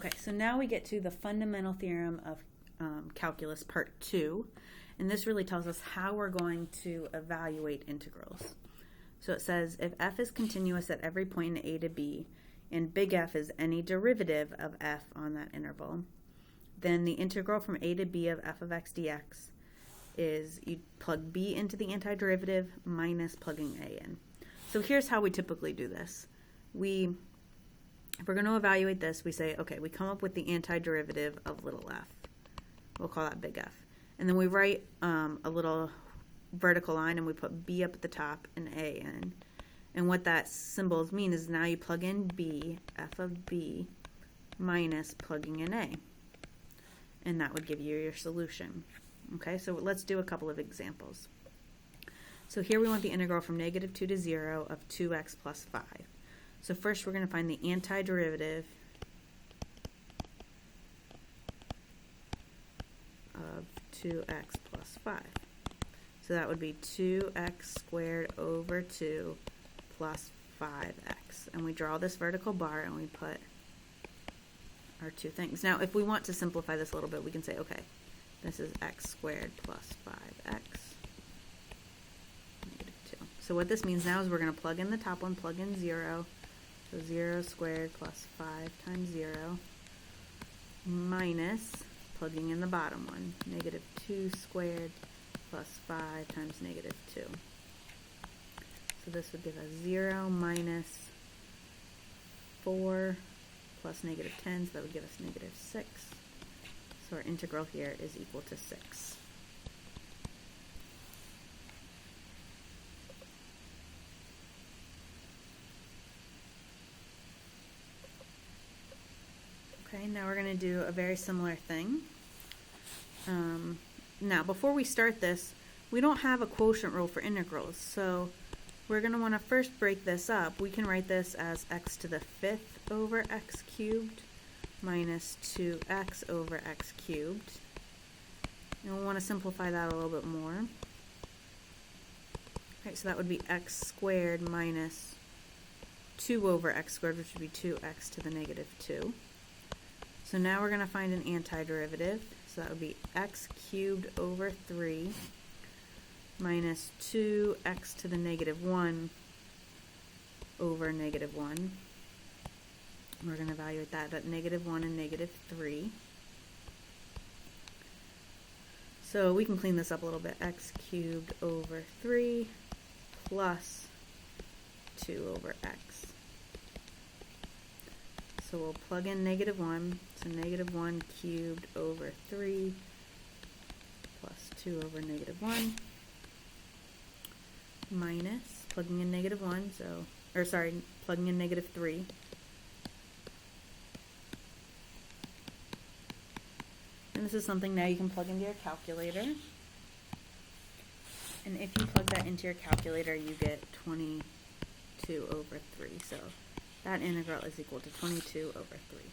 Okay, so now we get to the fundamental theorem of calculus part 2, and this really tells us how we're going to evaluate integrals. So it says if f is continuous at every point in a to b, and big F is any derivative of f on that interval, then the integral from a to b of f of x dx is you plug b into the antiderivative minus plugging a in. So here's how we typically do this. If we're going to evaluate this, we say, okay, we come up with the antiderivative of little f. We'll call that big F. And then we write a little vertical line and we put b up at the top and a in. And what that symbols mean is now you plug in b, f of b, minus plugging in a. And that would give you your solution. Okay, so let's do a couple of examples. So here we want the integral from -2 to 0 of 2x plus 5. So first we're going to find the antiderivative of 2x plus 5. So that would be 2x squared over 2 plus 5x. And we draw this vertical bar and we put our two things. Now if we want to simplify this a little bit, we can say, okay, this is x squared plus 5x. So what this means now is we're going to plug in the top one, plug in 0. So 0 squared plus 5 times 0 minus plugging in the bottom one, -2 squared plus 5 times -2. So this would give us 0 minus 4 plus -10, so that would give us -6. So our integral here is equal to 6. Okay, now we're going to do a very similar thing. Now, before we start this, we don't have a quotient rule for integrals, so we're going to want to first break this up. We can write this as x to the 5th over x cubed minus 2x over x cubed. And we'll want to simplify that a little bit more. Okay, so that would be x squared minus 2 over x squared, which would be 2x to the -2. So now we're going to find an antiderivative. So that would be x cubed over 3 minus 2x to the -1 over -1. We're going to evaluate that at -1 and -3. So we can clean this up a little bit. X cubed over 3 plus 2 over x. So we'll plug in -1, so -1 cubed over 3 plus 2 over -1 minus plugging in -1, plugging in -3. And this is something now you can plug into your calculator. And if you plug that into your calculator, you get 22 over 3. So that integral is equal to 22 over 3.